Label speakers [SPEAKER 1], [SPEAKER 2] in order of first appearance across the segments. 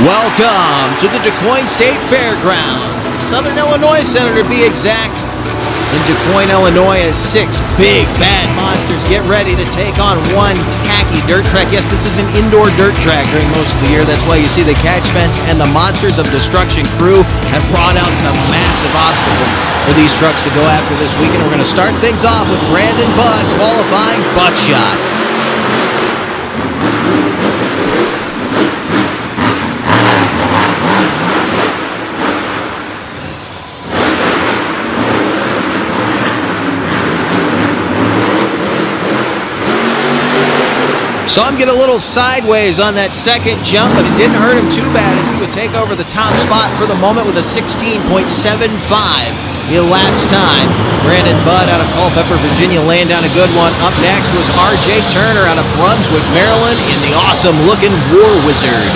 [SPEAKER 1] Welcome to the Quoin State Fairgrounds, Southern Illinois Center to be exact. In Quoin, Illinois, as 6 big bad monsters get ready to take on one tacky dirt track. Yes, this is an indoor dirt track during most of the year. That's why you see the catch fence and the Monsters of Destruction crew have brought out some massive obstacles for these trucks to go after this weekend. We're going to start things off with Brandon Budd qualifying Buckshot. Saw him get a little sideways on that second jump, but it didn't hurt him too bad as he would take over the top spot for the moment with a 16.75 elapsed time. Brandon Budd out of Culpeper, Virginia, laying down a good one. Up next was R.J. Turner out of Brunswick, Maryland, in the awesome-looking War Wizard.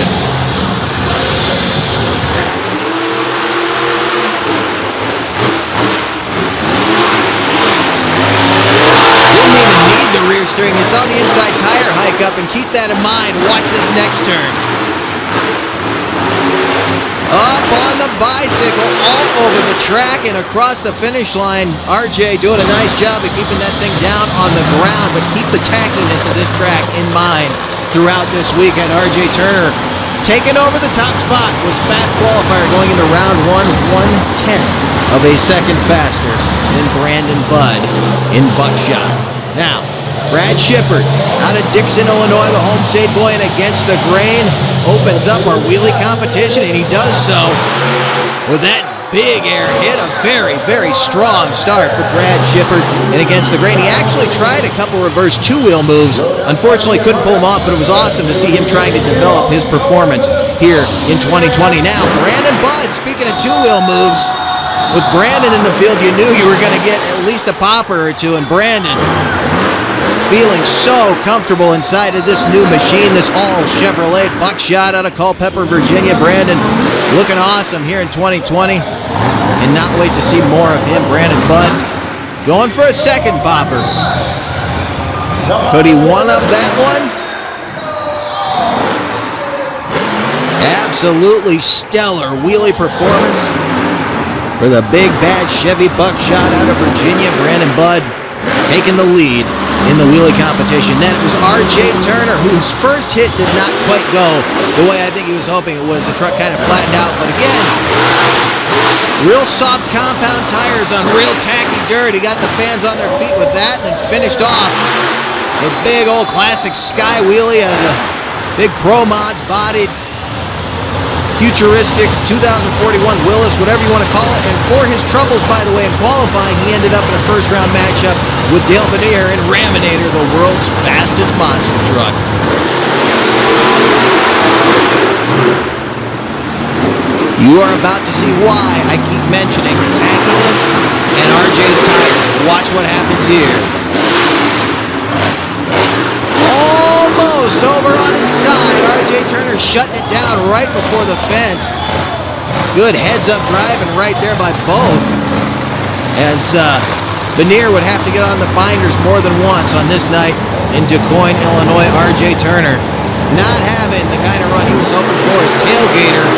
[SPEAKER 1] Rear steering. You saw the inside tire hike up, and keep that in mind. Watch this next turn. Up on the bicycle, all over the track and across the finish line. RJ doing a nice job of keeping that thing down on the ground, but keep the tackiness of this track in mind throughout this weekend. RJ Turner taking over the top spot, was fast qualifier going into round 1, 1/10 of a second faster than Brandon Budd in Buckshot. Now, Brad Shippert out of DIXON, Illinois, the home state boy, and against the grain opens up our wheelie competition, and he does so with that big air hit. A very, very strong start for Brad Shippert, and against the grain. He actually tried a couple reverse two-wheel moves. Unfortunately, couldn't pull them off, but it was awesome to see him trying to develop his performance here in 2020. Now, Brandon Budd, speaking of two-wheel moves, with Brandon in the field, you knew you were going to get at least a popper or two, and Brandon feeling so comfortable inside of this new machine, this all Chevrolet Buckshot out of Culpeper, Virginia. Brandon looking awesome here in 2020. Cannot wait to see more of him. Brandon Budd going for a second popper. Could he one-up that one? Absolutely stellar wheelie performance for the big bad Chevy Buckshot out of Virginia. Brandon Budd taking the lead in the wheelie competition. Then it was R.J. Turner, whose first hit did not quite go the way I think he was hoping it was. The truck kind of flattened out, but again, real soft compound tires on real tacky dirt. He got the fans on their feet with that, and then finished off the big old classic sky wheelie out of the big Pro Mod bodied futuristic 2041 Willis, whatever you want to call it. And for his troubles, by the way, in qualifying, he ended up in a first-round matchup with BENEAR and Raminator, the world's fastest monster truck. You are about to see why I keep mentioning the tackiness and RJ's tires. Watch what happens here. Almost over on his side. R.J. Turner shutting it down right before the fence. Good heads-up driving right there by both, as BENEAR would have to get on the binders more than once on this night in Quoin, Illinois. R.J. Turner not having the kind of run he was hoping for. His Tail Gator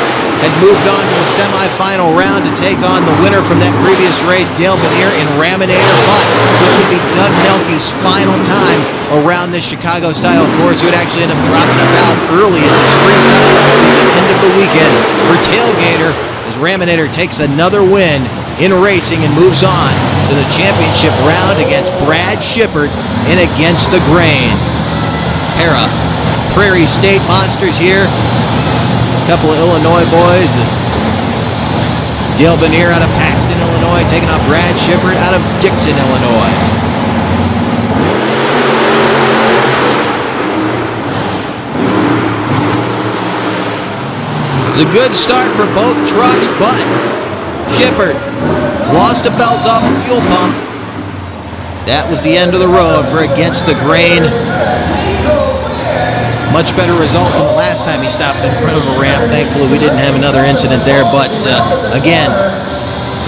[SPEAKER 1] had moved on to the semifinal round to take on the winner from that previous race, BENEAR in Raminator, but this would be Doug Nelke's final time around this Chicago-style course. He would actually end up dropping a valve early in this freestyle at the end of the weekend for Tail Gator, as Raminator takes another win in racing and moves on to the championship round against Brad Shippert and against the grain. Prairie State monsters here. A couple of Illinois boys. BENEAR out of Paxton, Illinois, taking on Brad Shippert out of DIXON, Illinois. It's a good start for both trucks, but Shippert lost a belt off the fuel pump. That was the end of the road for against the grain. Much better result than the last time he stopped in front of a ramp. Thankfully, we didn't have another incident there, but again,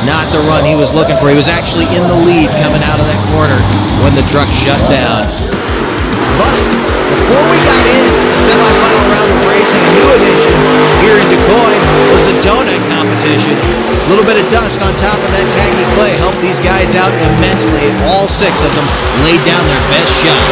[SPEAKER 1] not the run he was looking for. He was actually in the lead coming out of that corner when the truck shut down. But before we got in the semifinal round of racing, a new edition here in Quoin was the donut competition. A little bit of dust on top of that tacky clay helped these guys out immensely. All 6 of them laid down their best shot.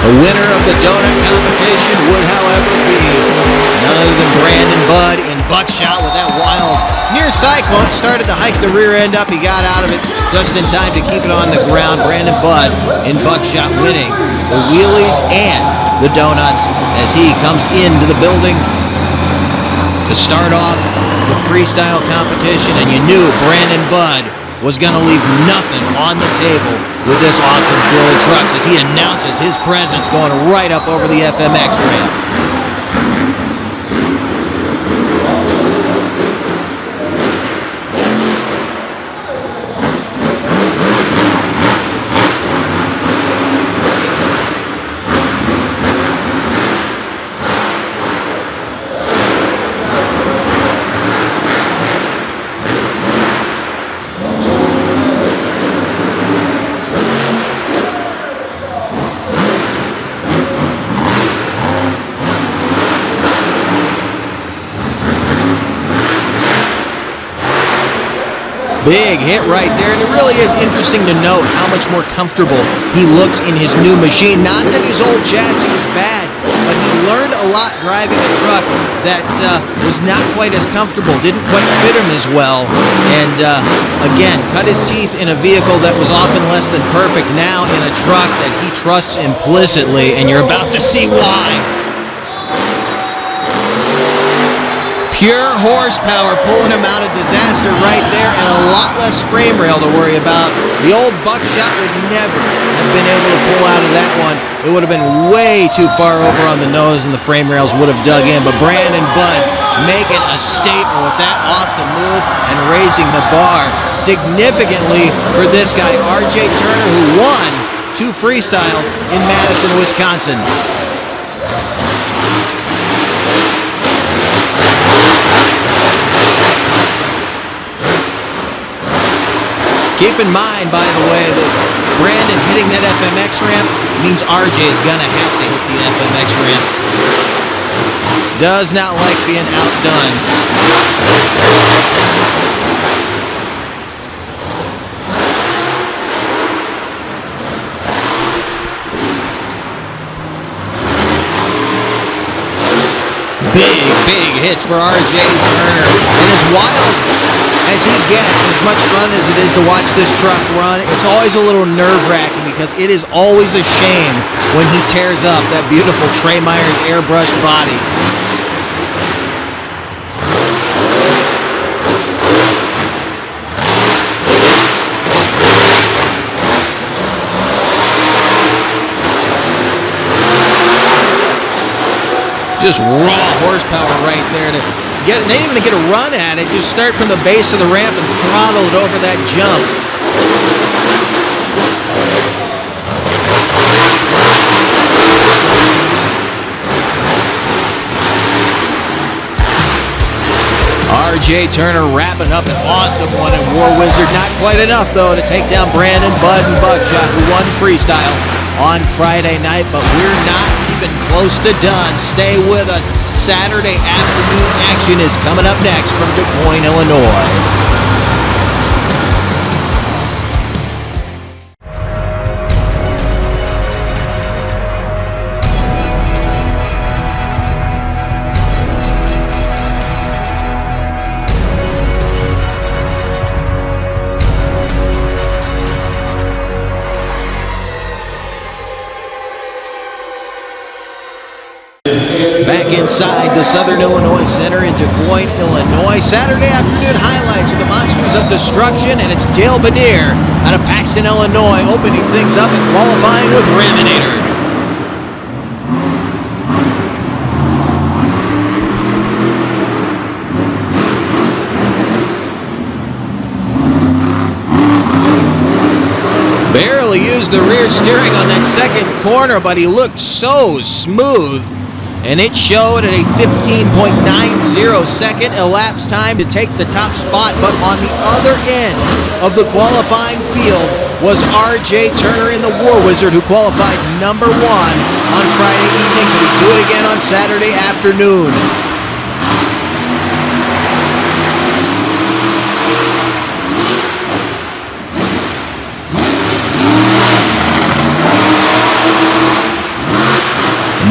[SPEAKER 1] The winner of the donut competition would, however, be none other than Brandon Budd in Buckshot with that wild near cyclone. Started to hike the rear end up. He got out of it just in time to keep it on the ground. Brandon Budd in Buckshot winning the wheelies and the donuts as he comes into the building to start off the freestyle competition. And you knew Brandon Budd was going to leave nothing on the table with this awesome field of trucks as he announces his presence going right up over the FMX ramp. Big hit right there, and it really is interesting to note how much more comfortable he looks in his new machine. Not that his old chassis was bad, but he learned a lot driving a truck that was not quite as comfortable, didn't quite fit him as well, and again, cut his teeth in a vehicle that was often less than perfect, now in a truck that he trusts implicitly, and you're about to see why. Pure horsepower pulling him out of disaster right there, and a lot less frame rail to worry about. The old Buckshot would never have been able to pull out of that one. It would have been way too far over on the nose and the frame rails would have dug in. But Brandon Budd making a statement with that awesome move and raising the bar significantly for this guy, RJ Turner, who won 2 freestyles in Madison, Wisconsin. Keep in mind, by the way, that Brandon hitting that FMX ramp means RJ is going to have to hit the FMX ramp. Does not like being outdone. Big hits for RJ Turner. And as wild as he gets, as much fun as it is to watch this truck run, it's always a little nerve-wracking because it is always a shame when he tears up that beautiful Trey Myers airbrushed body. Just raw horsepower right there to get it, not even to get a run at it, just start from the base of the ramp and throttle it over that jump. RJ Turner wrapping up an awesome one in War Wizard. Not quite enough, though, to take down Brandon Budd and Buckshot, who won freestyle on Friday night, but we're not even close to done. Stay with us. Saturday afternoon action is coming up next from Quoin, Illinois. Back inside the Southern Illinois Center in Quoin, Illinois. Saturday afternoon highlights with the Monsters of Destruction, and it's Dale BENEAR out of Paxton, Illinois, opening things up and qualifying with Raminator. Barely used the rear steering on that second corner, but he looked so smooth. And it showed at a 15.90 second elapsed time to take the top spot. But on the other end of the qualifying field was R.J. Turner in the War Wizard, who qualified number 1 on Friday evening. Could he do it again on Saturday afternoon?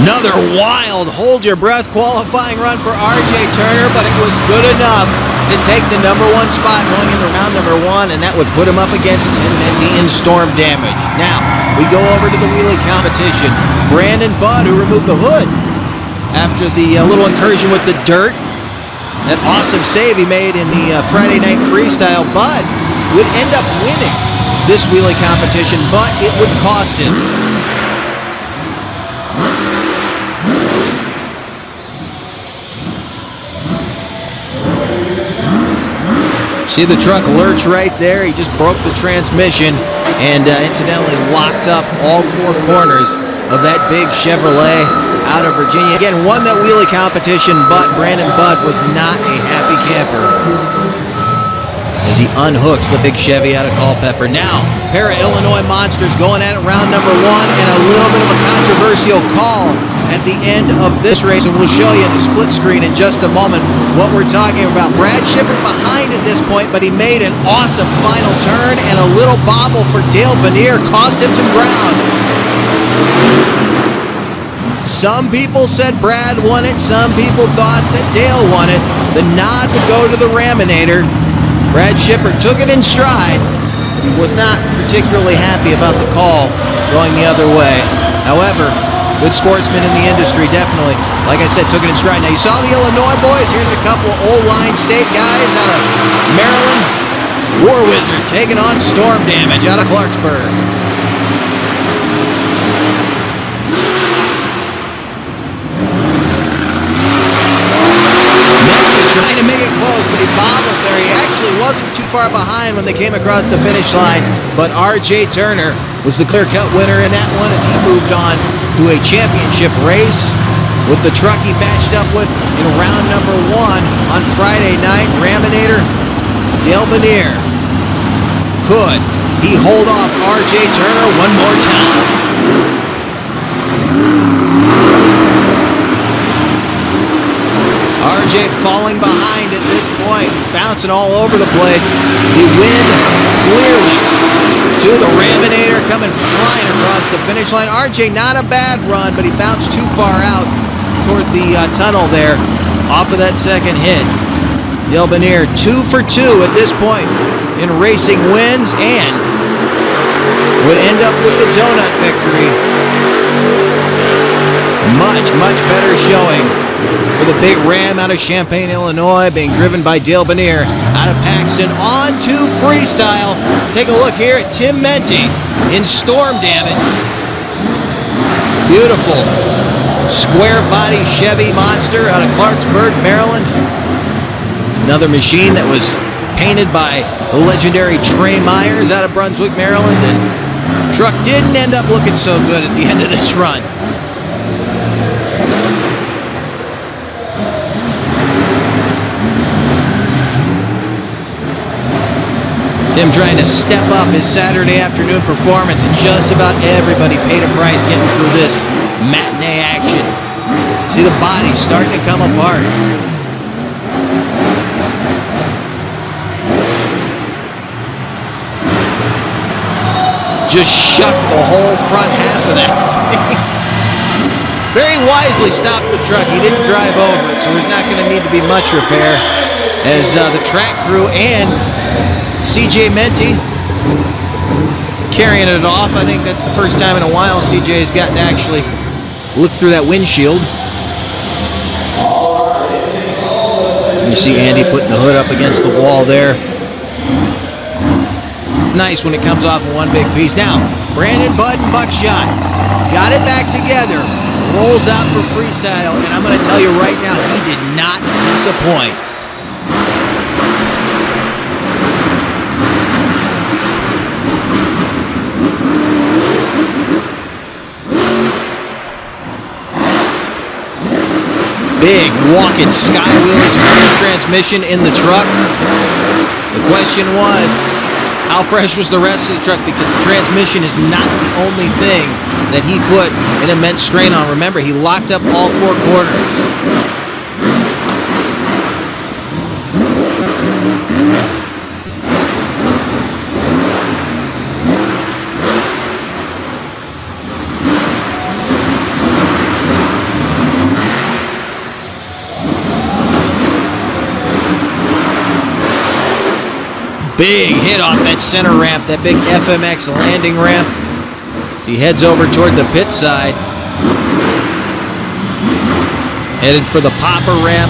[SPEAKER 1] Another wild hold-your-breath qualifying run for R.J. Turner, but it was good enough to take the number 1 spot going into round number 1, and that would put him up against Tim Menti in storm damage. Now, we go over to the wheelie competition. Brandon Budd, who removed the hood after the little incursion with the dirt. That awesome save he made in the Friday night freestyle. Budd would end up winning this wheelie competition, but it would cost him. See the truck lurch right there? He just broke the transmission and incidentally locked up all 4 corners of that big Chevrolet out of Virginia. Again, won that wheelie competition, but Brandon Budd was not a happy camper as he unhooks the big Chevy out of Culpepper. Now, pair of Illinois monsters going at it round number 1, and a little bit of a controversial call at the end of this race, and we'll show you in the split screen in just a moment what we're talking about. Brad Shippert behind at this point, but he made an awesome final turn, and a little bobble for Dale BENEAR cost him some ground. Some people said Brad won it, some people thought that Dale won it. The nod would go to the Raminator. Brad Shippert took it in stride. He was not particularly happy about the call going the other way. However, good sportsman in the industry, definitely. Like I said, took it in stride. Now, you saw the Illinois boys. Here's a couple of old line state guys out of Maryland. War Wizard taking on storm damage out of Clarksburg. Trying to make it close, but he bobbled there. He actually wasn't too far behind when they came across the finish line, but R.J. Turner was the clear-cut winner in that one as he moved on to a championship race with the truck he matched up with in round number 1 on Friday night. Raminator, Dale BENEAR. Could he hold off R.J. Turner one more time? RJ falling behind at this point. He's bouncing all over the place. The wind clearly to the Raminator coming flying across the finish line. RJ, not a bad run, but he bounced too far out toward the tunnel there off of that second hit. Dale BENEAR 2 for 2 at this point in racing wins and would end up with the donut victory. Much, much better showing for the big Ram out of Champaign, Illinois, being driven by Dale BENEAR out of Paxton. On to freestyle. Take a look here at Tim Menti in storm damage. Beautiful square body Chevy monster out of Clarksburg, Maryland. Another machine that was painted by the legendary Trey Myers out of Brunswick, Maryland. And the truck didn't end up looking so good at the end of this run. Tim trying to step up his Saturday afternoon performance, and just about everybody paid a price getting through this matinee action. See the body starting to come apart. Just shut the whole front half of that thing. Very wisely stopped the truck. He didn't drive over it, so there's not going to need to be much repair as the track crew and CJ Menti carrying it off. I think that's the first time in a while CJ has gotten to actually look through that windshield. You see Andy putting the hood up against the wall there. It's nice when it comes off in one big piece. Now, Brandon Budd and Buckshot got it back together. Rolls out for freestyle, and I'm going to tell you right now, he did not disappoint. Big walking skywheelers, fresh transmission in the truck. The question was, how fresh was the rest of the truck? Because the transmission is not the only thing that he put an immense strain on. Remember, he locked up all four corners. Big hit off that center ramp, that big FMX landing ramp. As he heads over toward the pit side. Headed for the popper ramp.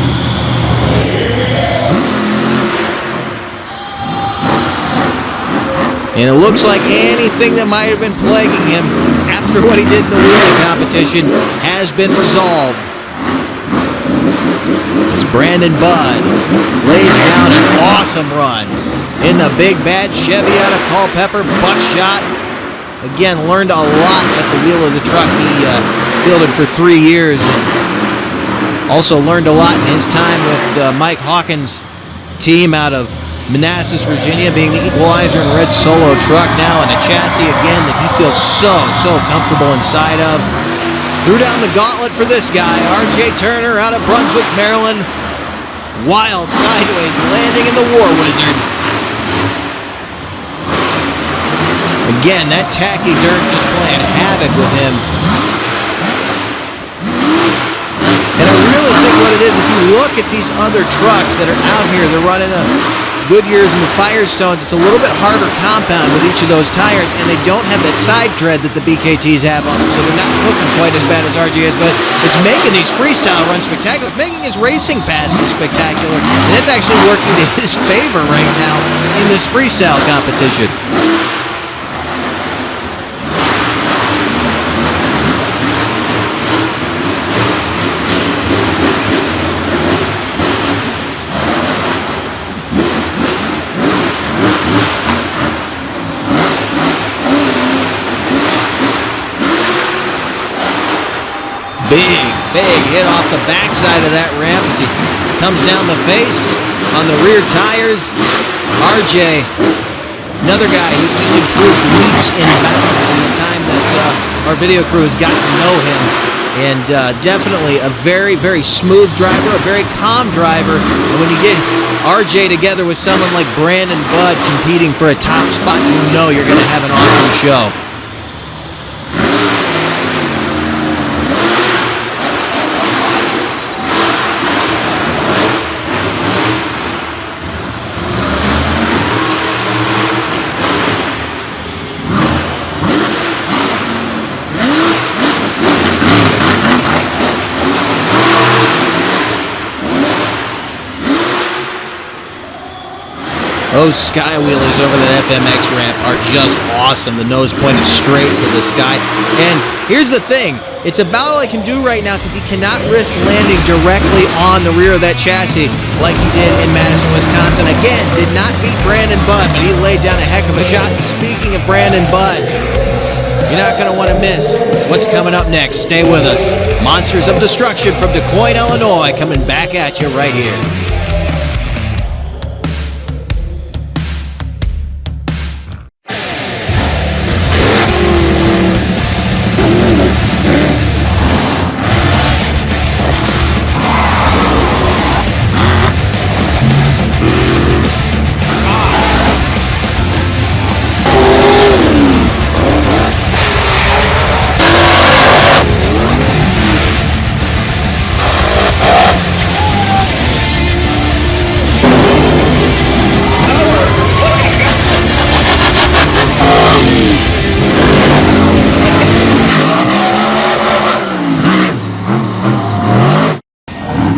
[SPEAKER 1] And it looks like anything that might have been plaguing him after what he did in the wheelie competition has been resolved. As Brandon Budd lays down an awesome run in the big bad Chevy out of Culpepper. Buckshot, again, learned a lot at the wheel of the truck. He fielded for 3 years and also learned a lot in his time with Mike Hawkins' team out of Manassas, Virginia, being the equalizer in red solo truck now, and a chassis again that he feels so comfortable inside of. Threw down the gauntlet for this guy, R.J. Turner out of Brunswick, Maryland. Wild sideways landing in the War Wizard. Again, that tacky dirt just playing havoc with him. And I really think what it is, if you look at these other trucks that are out here, they're running the Goodyears and the Firestones, it's a little bit harder compound with each of those tires, and they don't have that side tread that the BKTs have on them, so they're not looking quite as bad as RJ is, but it's making these freestyle runs spectacular. It's making his racing passes spectacular, and it's actually working to his favor right now in this freestyle competition. Big hit off the backside of that ramp as he comes down the face on the rear tires. RJ, another guy who's just improved leaps and bounds in the time that our video crew has gotten to know him. And definitely a very smooth driver, a very calm driver. And when you get RJ together with someone like Brandon Budd competing for a top spot, you know you're going to have an awesome show. Those skywheelers over that FMX ramp are just awesome. The nose pointed straight to the sky. And here's the thing. It's about all I can do right now because he cannot risk landing directly on the rear of that chassis like he did in Madison, Wisconsin. Again, did not beat Brandon Budd, but he laid down a heck of a shot. And speaking of Brandon Budd, you're not going to want to miss what's coming up next. Stay with us. Monsters of Destruction from Quoin, Illinois, coming back at you right here.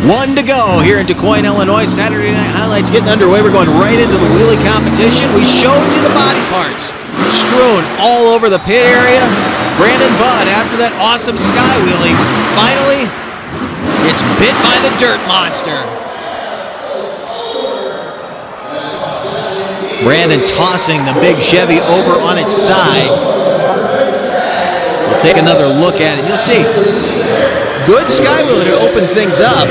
[SPEAKER 1] One to go here in Quoin, Illinois. Saturday Night Highlights getting underway. We're going right into the wheelie competition. We showed you the body parts strewn all over the pit area. Brandon Budd, after that awesome sky wheelie, finally gets bit by the dirt monster. Brandon tossing the big Chevy over on its side. We'll take another look at it. You'll see Good skywheeler to open things up.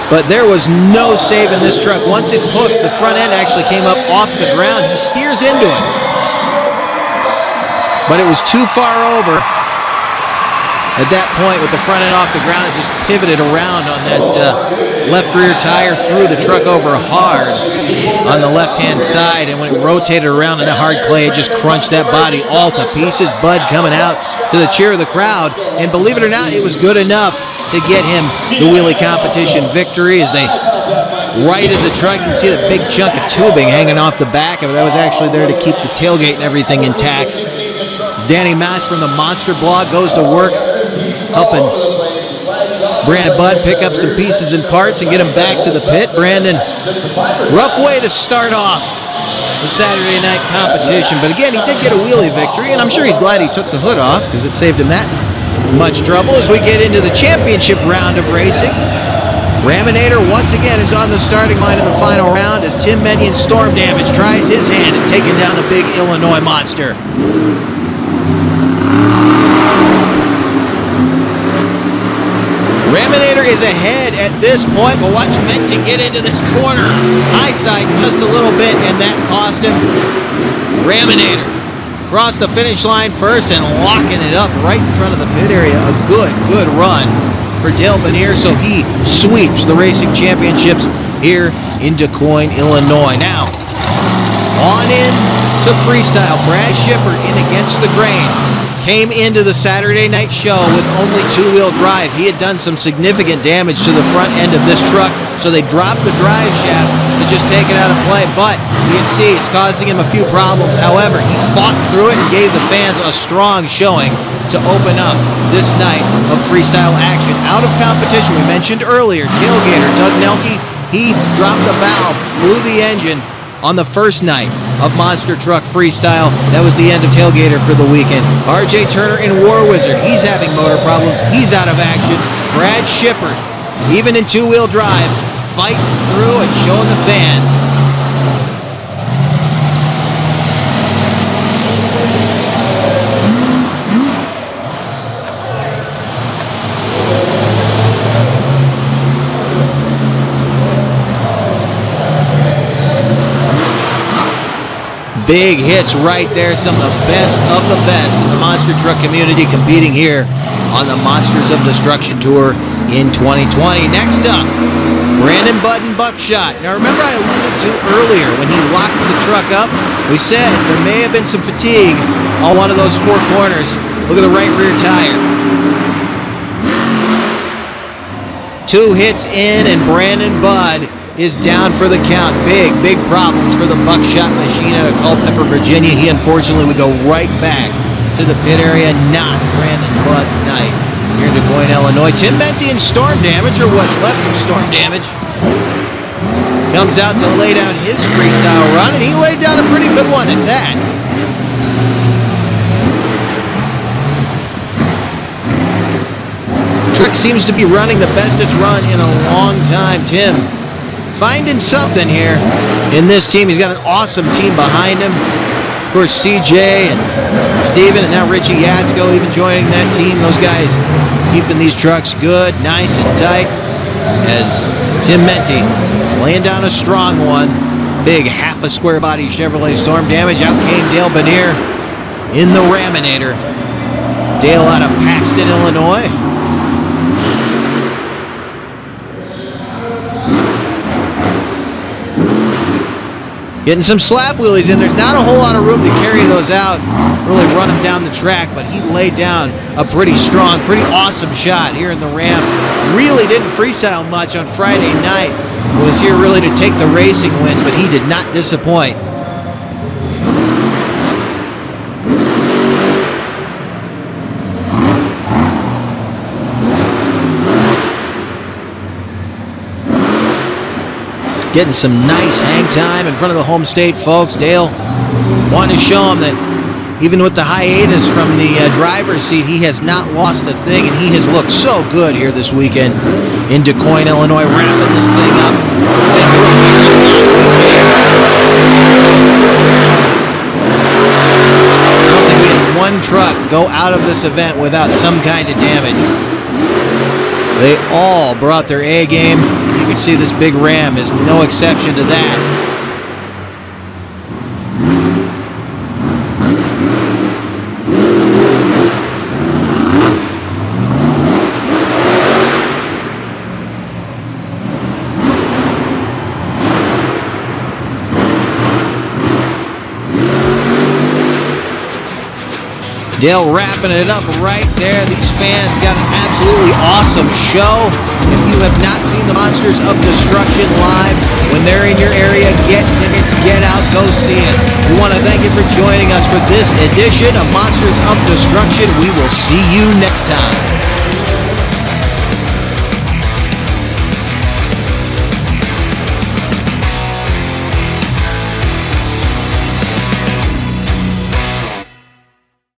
[SPEAKER 1] But there was no saving this truck. Once it hooked, the front end actually came up off the ground. He steers into it. But it was too far over. At that point, with the front end off the ground, it just pivoted around on that left rear tire, threw the truck over hard on the left-hand side, and when it rotated around in that hard clay, it just crunched that body all to pieces. Bud coming out to the cheer of the crowd, and believe it or not, it was good enough to get him the wheelie competition victory as they righted the truck. You can see the big chunk of tubing hanging off the back of it. That was actually there to keep the tailgate and everything intact. Danny Mass from the Monster blog goes to work helping Brandon Bud pick up some pieces and parts and get him back to the pit. Brandon, rough way to start off the Saturday night competition, but again, he did get a wheelie victory, and I'm sure he's glad he took the hood off because it saved him that much trouble. As we get into the championship round of racing, Raminator once again is on the starting line in the final round as Tim Menyon Storm Damage tries his hand at taking down the big Illinois monster. Raminator is ahead at this point, but watch Menti get into this corner. High side just a little bit, and that cost him. Raminator across the finish line first and locking it up right in front of the pit area. A good run for Dale BENEAR, so he sweeps the racing championships here in Quoin, Illinois. Now, on in to freestyle. Brad Shippert in against the grain. Came into the Saturday night show with only two-wheel drive. He had done some significant damage to the front end of this truck, so they dropped the drive shaft to just take it out of play. But you can see it's causing him a few problems. However, he fought through it and gave the fans a strong showing to open up this night of freestyle action. Out of competition, we mentioned earlier, Tail Gator, Doug Nelke, he dropped the valve, blew the engine on the first night of Monster Truck Freestyle. That was the end of Tail Gator for the weekend. RJ Turner in War Wizard, he's having motor problems. He's out of action. Brad Shippert, even in two-wheel drive, fighting through and showing the fans. Big hits right there, some of the best in the monster truck community competing here on the Monsters of Destruction Tour in 2020. Next up, Brandon Bud and Buckshot. Now remember I alluded to earlier when he locked the truck up, we said there may have been some fatigue on one of those four corners. Look at the right rear tire. Two hits in and Brandon Bud is down for the count. Big problems for the Buckshot machine out of Culpeper, Virginia. He unfortunately would go right back to the pit area. Not Brandon Bud's night here in Quoin, Illinois. Tim Menti and Storm Damage, or what's left of Storm Damage, comes out to lay down his freestyle run, and he laid down a pretty good one at that. Truck seems to be running the best it's run in a long time. Tim finding something here in this team. He's got an awesome team behind him. Of course, CJ and Steven, and now Richie Yatsko even joining that team. Those guys keeping these trucks good, nice and tight. As Tim Menti laying down a strong one. Big half a square body Chevrolet Storm Damage. Out came Dale BENEAR in the Raminator. Dale out of Paxton, Illinois. Getting some slap wheelies in. There's not a whole lot of room to carry those out, really run them down the track, but he laid down a pretty strong, pretty awesome shot here in the ramp. Really didn't freestyle much on Friday night. Was here really to take the racing wins, but he did not disappoint. Getting some nice hang time in front of the home state folks. Dale wanted to show him that even with the hiatus from the driver's seat, he has not lost a thing, and he has looked so good here this weekend in Quoin, Illinois, wrapping this thing up. I don't think we had one truck go out of this event without some kind of damage. They all brought their A game. You can see this big ram is no exception to that. Dale wrapping it up right there. These fans got an absolutely awesome show. If you have not seen the Monsters of Destruction live, when they're in your area, get tickets, get out, go see it. We want to thank you for joining us for this edition of Monsters of Destruction. We will see you next time.